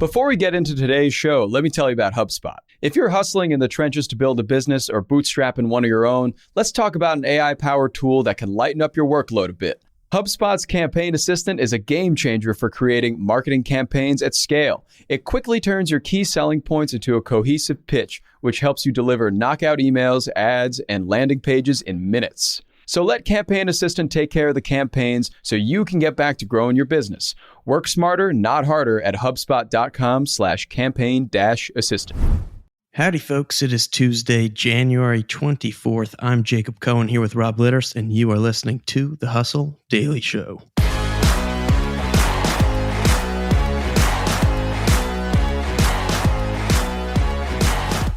Before we get into today's show, let me tell you about HubSpot. If you're hustling in the trenches to build a business or bootstrapping one of your own, let's talk about an AI-powered tool that can lighten up your workload a bit. HubSpot's Campaign Assistant is a game changer for creating marketing campaigns at scale. It quickly turns your key selling points into a cohesive pitch, which helps you deliver knockout emails, ads, and landing pages in minutes. So let Campaign Assistant take care of the campaigns so you can get back to growing your business. Work smarter, not harder at HubSpot.com/campaign-assistant. Howdy, folks. It is Tuesday, January 24th. I'm Jacob Cohen here with Rob Litterst, and you are listening to The Hustle Daily Show.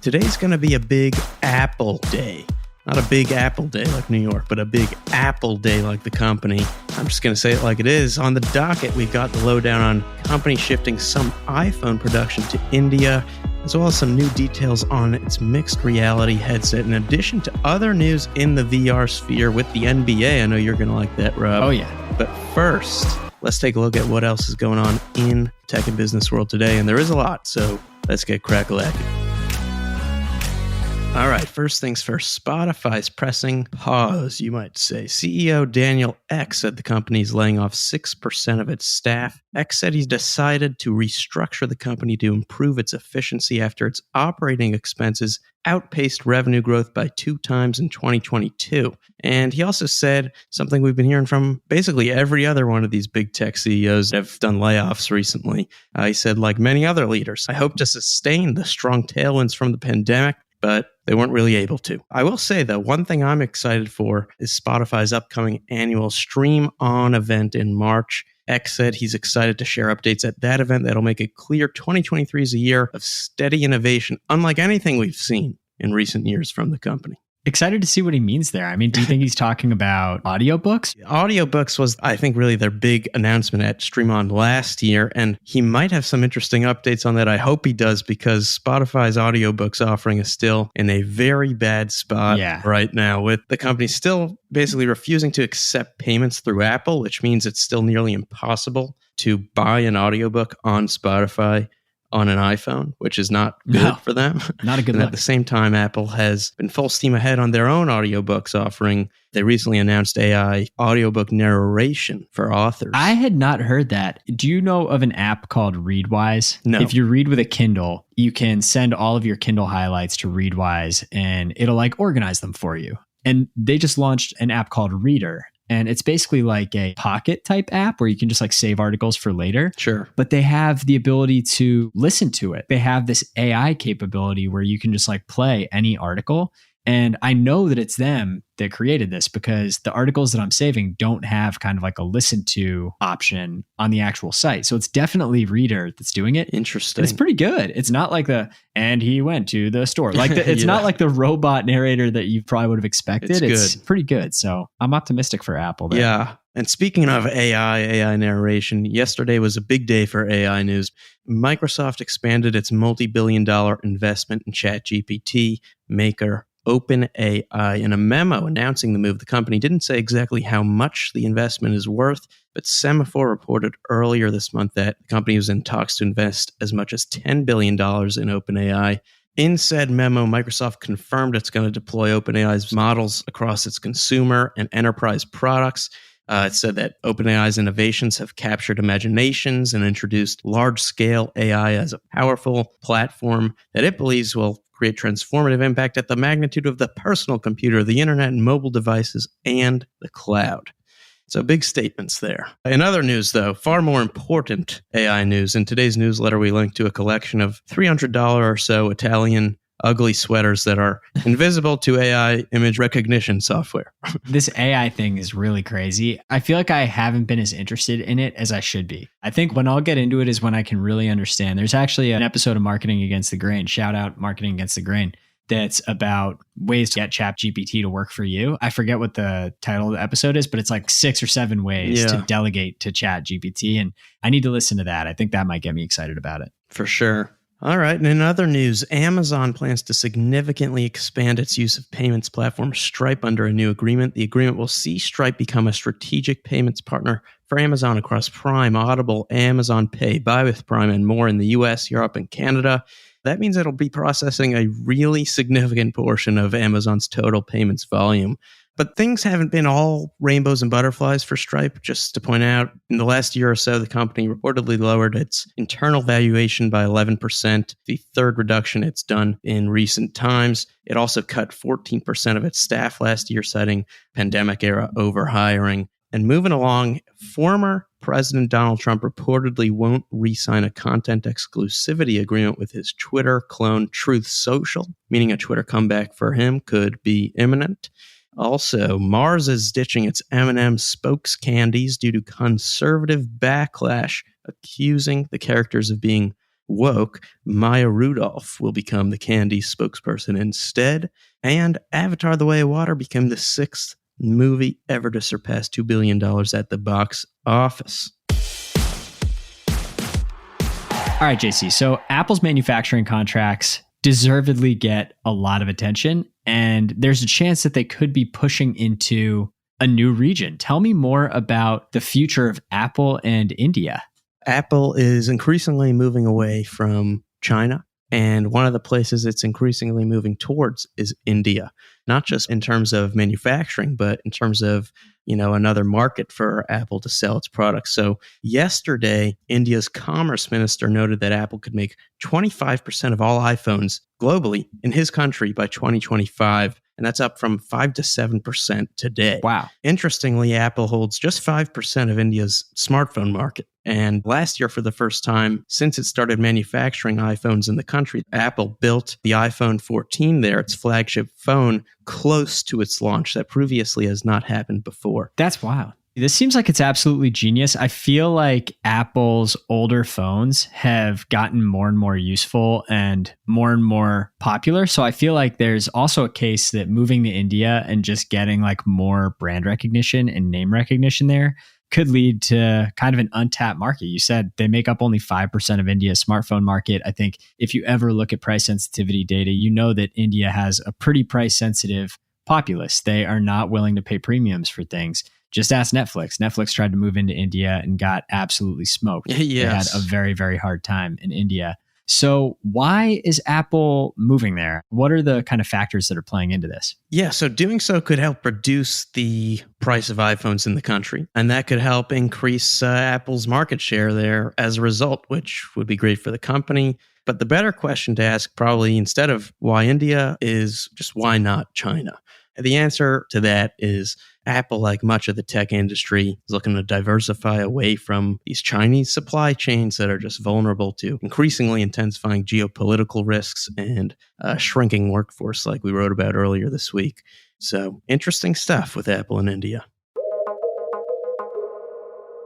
Today's going to be a big Apple day. Not a big Apple day like New York, but a big Apple day like the company. I'm just going to say it like it is. On the docket, we've got the lowdown on company shifting some iPhone production to India, as well as some new details on its mixed reality headset, in addition to other news in the VR sphere with the NBA. I know you're going to like that, Rob. Oh, yeah. But first, let's take a look at what else is going on in tech and business world today. And there is a lot, so let's get crack-a-lacking. All right, first things first, Spotify's pressing pause, you might say. CEO Daniel Ek said the company is laying off 6% of its staff. Ek said he's decided to restructure the company to improve its efficiency after its operating expenses outpaced revenue growth by 2 times in 2022. And he also said something we've been hearing from basically every other one of these big tech CEOs that have done layoffs recently. He said, like many other leaders, I hope to sustain the strong tailwinds from the pandemic, but they weren't really able to. I will say, though, one thing I'm excited for is Spotify's upcoming annual Stream On event in March. Ek said he's excited to share updates at that event that'll make it clear 2023 is a year of steady innovation, unlike anything we've seen in recent years from the company. Excited to see what he means there. I mean, do you think he's talking about audiobooks? Audiobooks was, I think, really their big announcement at Stream On last year, and he might have some interesting updates on that. I hope he does, because Spotify's audiobooks offering is still in a very bad spot right now, with the company still basically refusing to accept payments through Apple, which means it's still nearly impossible to buy an audiobook on Spotify on an iPhone, which is not good for them. Not a good And look. at the same time, Apple has been full steam ahead on their own audiobooks offering. They recently announced AI audiobook narration for authors. I had not heard that. Do you know of an app called Readwise? No. If you read with a Kindle, you can send all of your Kindle highlights to Readwise and it'll like organize them for you. And they just launched an app called Reader. And it's basically like a pocket type app where you can just like save articles for later. Sure. But they have the ability to listen to it. They have this AI capability where you can just like play any article. And I know that it's them that created this because the articles that I'm saving don't have kind of like a listen to option on the actual site. So it's definitely Reader that's doing it. Interesting. And it's pretty good. It's not like and he went to the store. Like it's not like the robot narrator that you probably would have expected. It's pretty good. So I'm optimistic for Apple there. Yeah. And speaking of AI narration, yesterday was a big day for AI news. Microsoft expanded its multi-billion-dollar investment in ChatGPT maker OpenAI. In a memo announcing the move, the company didn't say exactly how much the investment is worth, but Semaphore reported earlier this month that the company was in talks to invest as much as $10 billion in OpenAI. In said memo, Microsoft confirmed it's going to deploy OpenAI's models across its consumer and enterprise products. It said that OpenAI's innovations have captured imaginations and introduced large-scale AI as a powerful platform that it believes will create transformative impact at the magnitude of the personal computer, the internet, and mobile devices, and the cloud. So big statements there. In other news, though, far more important AI news. In today's newsletter, we link to a collection of $300 or so Italian ugly sweaters that are invisible to AI image recognition software. This AI thing is really crazy. I feel like I haven't been as interested in it as I should be. I think when I'll get into it is when I can really understand. There's actually an episode of Marketing Against the Grain, shout out Marketing Against the Grain, that's about ways to get ChatGPT to work for you. I forget what the title of the episode is, but it's like 6 or 7 ways to delegate to ChatGPT. And I need to listen to that. I think that might get me excited about it. For sure. All right. And in other news, Amazon plans to significantly expand its use of payments platform Stripe under a new agreement. The agreement will see Stripe become a strategic payments partner for Amazon across Prime, Audible, Amazon Pay, Buy with Prime, and more in the US, Europe, and Canada. That means it'll be processing a really significant portion of Amazon's total payments volume. But things haven't been all rainbows and butterflies for Stripe. Just to point out, in the last year or so, the company reportedly lowered its internal valuation by 11%, the third reduction it's done in recent times. It also cut 14% of its staff last year, citing pandemic-era overhiring. And moving along, former President Donald Trump reportedly won't re-sign a content exclusivity agreement with his Twitter clone Truth Social, meaning a Twitter comeback for him could be imminent. Also, Mars is ditching its M&M spokes candies due to conservative backlash, accusing the characters of being woke. Maya Rudolph will become the candy spokesperson instead. And Avatar: The Way of Water became the sixth movie ever to surpass $2 billion at the box office. All right, JC. So Apple's manufacturing contracts deservedly get a lot of attention, and there's a chance that they could be pushing into a new region. Tell me more about the future of Apple and India. Apple is increasingly moving away from China, and one of the places it's increasingly moving towards is India, not just in terms of manufacturing, but in terms of, another market for Apple to sell its products. So yesterday, India's commerce minister noted that Apple could make 25% of all iPhones globally in his country by 2025. And that's up from 5 to 7% today. Wow. Interestingly, Apple holds just 5% of India's smartphone market. And last year, for the first time since it started manufacturing iPhones in the country, Apple built the iPhone 14 there, its flagship phone, close to its launch. That previously has not happened before. That's wild. This seems like it's absolutely genius. I feel like Apple's older phones have gotten more and more useful and more popular. So I feel like there's also a case that moving to India and just getting like more brand recognition and name recognition there could lead to kind of an untapped market. You said they make up only 5% of India's smartphone market. I think if you ever look at price sensitivity data, you know that India has a pretty price sensitive populace. They are not willing to pay premiums for things. Just ask Netflix. Netflix tried to move into India and got absolutely smoked. Yes. They had a very, very hard time in India. So why is Apple moving there? What are the kind of factors that are playing into this? Yeah, so doing so could help reduce the price of iPhones in the country. And that could help increase Apple's market share there as a result, which would be great for the company. But the better question to ask probably instead of why India is just why not China? And the answer to that is Apple, like much of the tech industry, is looking to diversify away from these Chinese supply chains that are just vulnerable to increasingly intensifying geopolitical risks and a shrinking workforce like we wrote about earlier this week. So interesting stuff with Apple in India.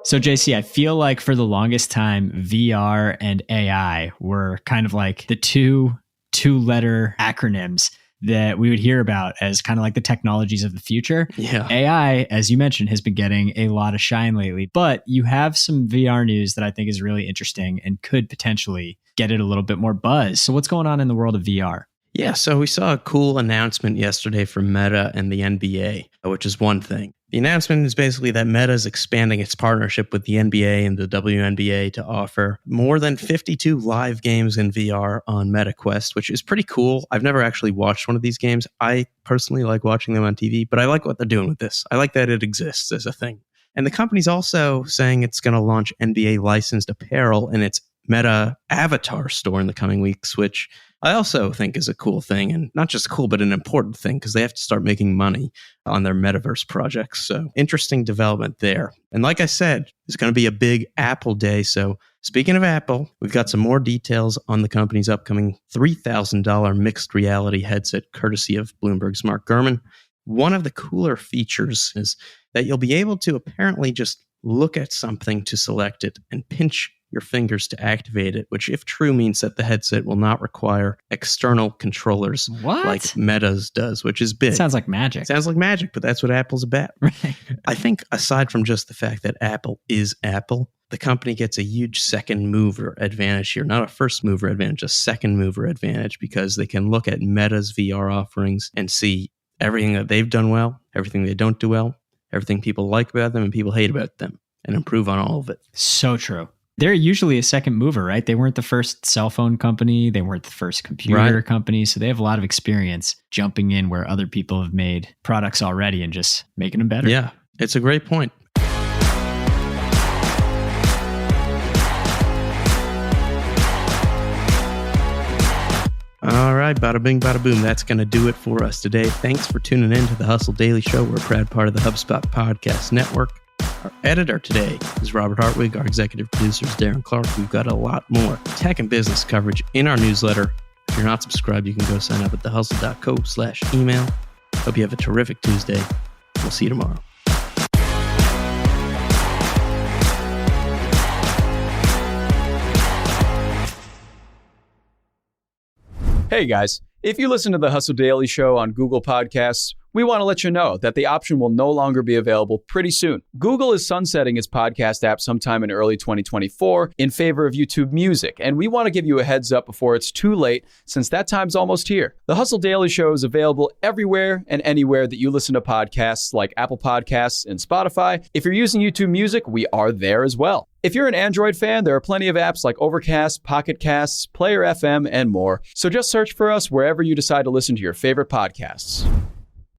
So JC, I feel like for the longest time, VR and AI were kind of like the two-letter acronyms that we would hear about as kind of like the technologies of the future. Yeah. AI, as you mentioned, has been getting a lot of shine lately, but you have some VR news that I think is really interesting and could potentially get it a little bit more buzz. So what's going on in the world of VR? Yeah, so we saw a cool announcement yesterday from Meta and the NBA, which is one thing. The announcement is basically that Meta is expanding its partnership with the NBA and the WNBA to offer more than 52 live games in VR on MetaQuest, which is pretty cool. I've never actually watched one of these games. I personally like watching them on TV, but I like what they're doing with this. I like that it exists as a thing. And the company's also saying it's going to launch NBA licensed apparel in its Meta Avatar store in the coming weeks, which I also think is a cool thing, and not just cool, but an important thing because they have to start making money on their metaverse projects. So interesting development there. And like I said, it's going to be a big Apple day. So speaking of Apple, we've got some more details on the company's upcoming $3,000 mixed reality headset, courtesy of Bloomberg's Mark Gurman. One of the cooler features is that you'll be able to apparently just look at something to select it and pinch your fingers to activate it, which if true means that the headset will not require external controllers like Meta's does, which is big. Sounds like magic. Sounds like magic, but that's what Apple's about. Right. I think aside from just the fact that Apple is Apple, the company gets a huge second mover advantage here. Not a first mover advantage, a second mover advantage, because they can look at Meta's VR offerings and see everything that they've done well, everything they don't do well, everything people like about them and people hate about them. and improve on all of it. So true. They're usually a second mover, right? They weren't the first cell phone company. They weren't the first computer company. So they have a lot of experience jumping in where other people have made products already and just making them better. Yeah, it's a great point. All right, bada bing, bada boom. That's going to do it for us today. Thanks for tuning in to the Hustle Daily Show. We're a proud part of the HubSpot Podcast Network. Our editor today is Robert Hartwig. Our executive producer is Darren Clarke. We've got a lot more tech and business coverage in our newsletter. If you're not subscribed, you can go sign up at thehustle.co/email. Hope you have a terrific Tuesday. We'll see you tomorrow. Hey guys, if you listen to the Hustle Daily Show on Google Podcasts, we want to let you know that the option will no longer be available pretty soon. Google is sunsetting its podcast app sometime in early 2024 in favor of YouTube Music, and we want to give you a heads up before it's too late since that time's almost here. The Hustle Daily Show is available everywhere and anywhere that you listen to podcasts like Apple Podcasts and Spotify. If you're using YouTube Music, we are there as well. If you're an Android fan, there are plenty of apps like Overcast, Pocket Casts, Player FM, and more. So just search for us wherever you decide to listen to your favorite podcasts.